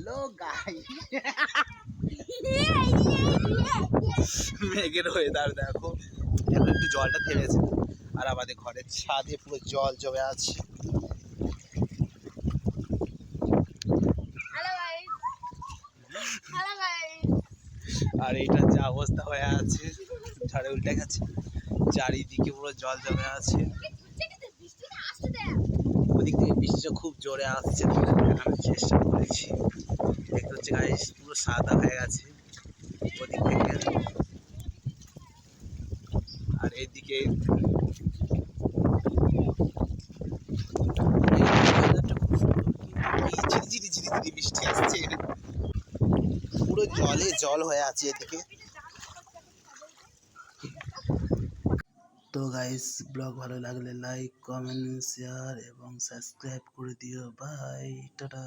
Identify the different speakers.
Speaker 1: Hello guys, মেঘের weather দেখো, এখন একটু জলটা থেমেছে আর আমাদের ঘরের ছাদে পুরো জল জমে আছে। আর এটা যা অবস্থা হয়ে আছে, ঝড়ে উল্টে গেছে, চারিদিকে পুরো জল জমে আছে। ওদিক থেকে বৃষ্টিটা খুব জোরে আসছে, দেখানোর চেষ্টা করেছি। দেখতে হচ্ছে গাইস পুরো সাদা হয়ে গেছে ওদিক থেকে। আর এদিকে ঝিরি ঝিরি বৃষ্টি আসছে, পুরো জলে জল হয়ে আছে এদিকে। তো গাইস, ব্লগ ভালো লাগলে লাইক, কমেন্ট, শেয়ার এবং সাবস্ক্রাইব করে দিও। Bye, tata.